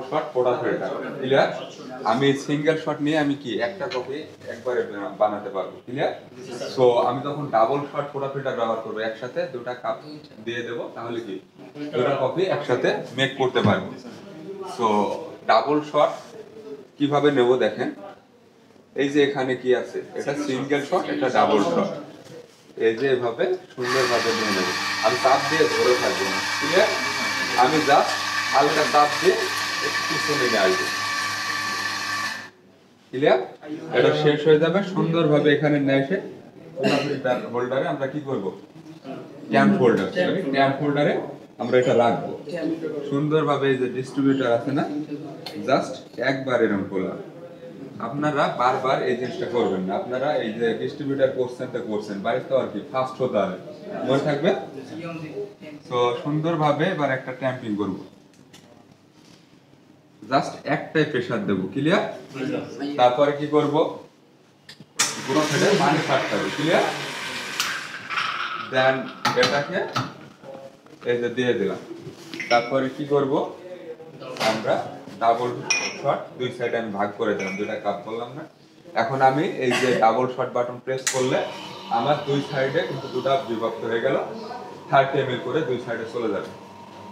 Shot পোর্টাফিল্টার। Clear? আমি single shot নিয়ে আমি কি একটা কপি একবারে বানাতে পারবো। ক্লিয়ার? সো আমি তখন ডাবল শট পোর্টাফিল্টার ব্যবহার করবো, একসাথে দুটো কাপ দিয়ে দেবো, তাহলে কি দুটো কপি একসাথে মেক করতে পারবো। সো ডাবল শট কিভাবে নেব দেখেন, এই যে এখানে কি আছে, এটা সিঙ্গেল শট, এটা ডাবল শট। এই যে এভাবে সুন্দরভাবে নিয়ে নেব, আমি চাপ দিয়ে ধরে থাকবো না। ক্লিয়ার? আমি জাস্ট হালকা চাপ দিয়ে একটু পিছনে নিয়ে আসবো। ক্লিয়ার? এটা শেষ হয়ে যাবে সুন্দরভাবে। এখানে নিয়ে এসে হোল্ডারে আমরা কি করব, ক্যাম্প হোল্ডার, ক্যাম্প হোল্ডারে আমরা এটা রাখবো সুন্দরভাবে। এই যে ডিস্ট্রিবিউটর আছে না, জাস্ট একবার এরকম করলাম। আপনারা বারবার এই জিনিসটা করবেন না, আপনারা এই যে ডিস্ট্রিবিউটর করছেন তো করছেন, বাড়িতে আর কি ফাস্ট হতে হবে, মনে থাকবে। তো সুন্দরভাবে এবার একটা ট্যাম্পিং করব, জাস্ট একটাই প্রেসার দেব। ক্লিয়ার? তারপরে কি করব, পুরো ফেটে পানি ছাড়তে হবে। ক্লিয়ার? দেন এটাকে এই যে দিয়ে দিলাম। তারপরে কি করব, আমরা ডাবল শট দুই সাইডে আমি ভাগ করে দিলাম, দুইটা কাপ করলাম না। এখন আমি এই যে ডাবল শট বাটন প্রেস করলে আমার দুই সাইডে কিন্তু দুটো বিভক্ত হয়ে গেল, 30 ml করে দুই সাইডে চলে যাবে।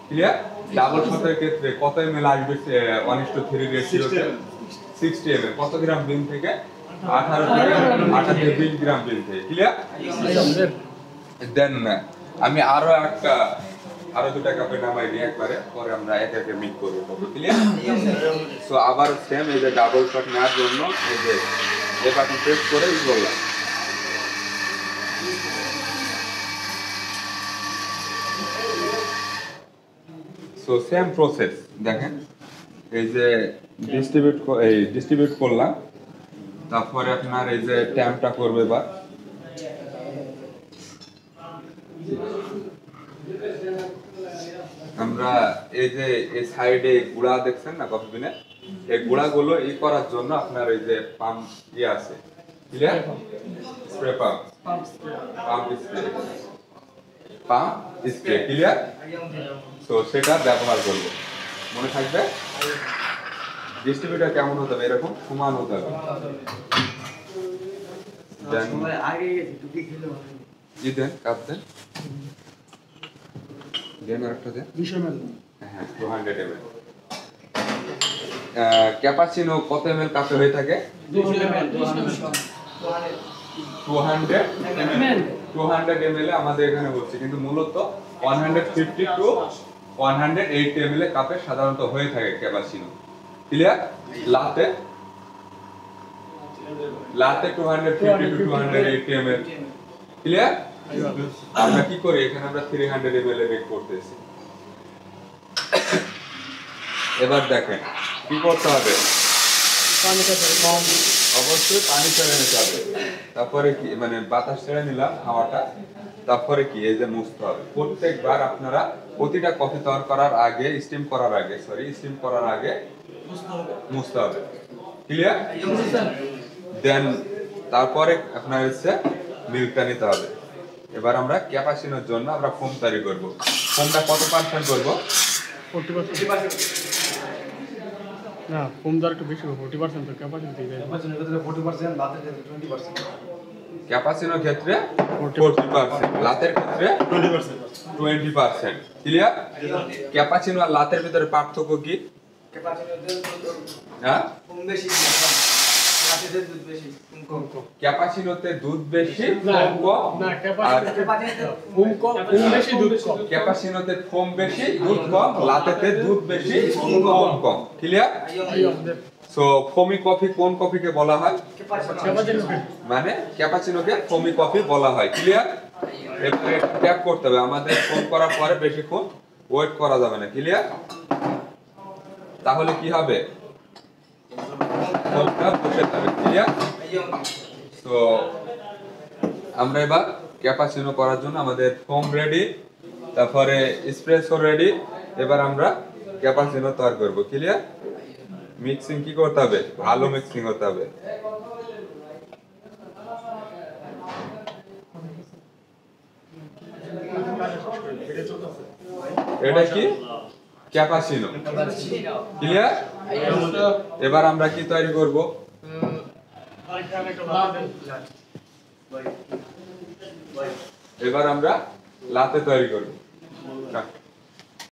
ক্লিয়ার? ডাবল শটের ক্ষেত্রে কত ml আসবে, 1:3 রেশিওতে 60 ml। কত গ্রাম বিন থেকে? 18 থেকে 20 গ্রাম বিন থেকে। ক্লিয়ার? দেন আমি আরো দুটা কাপে নামাই নিয়ে একবারে পরে আমরা একে একে মিক্স করবো। ক্লিয়ার? সো আবার সেম এই যে ডাবল শট নেওয়ার জন্য এই যে এই বাটন প্রেস করে ই করলাম। সো সেম প্রসেস দেখেন, এই যে ডিস্ট্রিবিউট করলাম, তারপরে আপনার এই যে ট্যাম্পটা করবে। বা আমরা এই যে এই সাইডে গুড়া দেখছেন না কফি বিনে, এই গুড়াগুলো ই করার জন্য আপনার এই যে পাম্প ইয়ে আছে। Clear? Spray pump spray. Clear? তো সেটা ব্যবহার করবো, মনে থাকবে। ডিস্ট্রিবিউটর কেমন হতে হবে, এরকম সমান হতে হবে। দেন কাপ দেন, আরেকটা দেন। হ্যাঁ, 200 ml। ক্যাপাচিনো কত ml কাপে হয়ে থাকে? 200 ml আমাদের এখানে হচ্ছে, কিন্তু মূলত 150 to 180 ml কাপে সাধারণত হয়ে থাকে cappuccino. Clear? লাতে 250 to 280 ml। Clear? আমরা কি করি, এখানে আমরা 300 ml এ মেক করতেছি। এবার দেখেন কি করতে হবে, অবশ্যই পানি ছেড়ে নিতে হবে। তারপরে কি মানে বাতাস ছেড়ে নিলাম হাওয়াটা, তারপরে কি এই যে মুছতে হবে। প্রত্যেকবার আপনারা প্রতিটা কফি তৈরি করার আগে, স্টিম করার আগে মুছতে হবে। ক্লিয়ার? দেন তারপরে আপনার হচ্ছে মিল্কটা নিতে হবে। এবার আমরা ক্যাপাচিনোর জন্য আমরা ফোম তৈরি করব। ফোমটা কত পার্সেন্ট করব? 40%। না, ফোম দর একটু বেশি, 40% তো ক্যাপাসিটি দিয়ে। ক্যাপাচিনোর ক্ষেত্রে 40%, লাতের ক্ষেত্রে 20%। ক্যাপাচিনোর ক্ষেত্রে 40%, লাতের ক্ষেত্রে 20%। ক্লিয়ার? ক্যাপাচিনো আর লাতের ভিতরে পার্থক্য কি? ক্যাপাচিনোতে হ্যাঁ, ফোম বেশি, লাতেতে দুধ বেশি, ফোম কম। ক্যাপাচিনোতে দুধ বেশি, ফোম কম। না, আর ক্যাপাচিনোতে ফোম কম, ফোম বেশি, দুধ কম। ক্যাপাচিনোতে ফোম বেশি, দুধ কম, লাতেতে দুধ বেশি, ফোম কম। ক্লিয়ার? সো ফোমি কফি কোন কফিকে বলা হয়? মানে ক্যাপাচিনোকে ফোমি কফি বলা হয়। ক্লিয়ার? এবারে ট্যাপ করতে হবে, আমাদের ফোম করার পরে বেশিক্ষণ ওয়েট করা যাবে না। ক্লিয়ার? তাহলে কি হবে, ফোমটা বসে যাবে। ক্লিয়ার? তো আমরা এবার ক্যাপাচিনো করার জন্য আমাদের ফোম রেডি, তারপরে এসপ্রেসো রেডি। এবার আমরা ক্যাপাচিনো তৈরি করব। ক্লিয়ার? মিক্সিং কি করতে হবে, ভালো মিক্সিং হতে হবে। এটা কি ক্যাপাচিনো। ক্লিয়ার? এবার আমরা কি তৈরি করব? এবার আমরা লাতে তৈরি করব।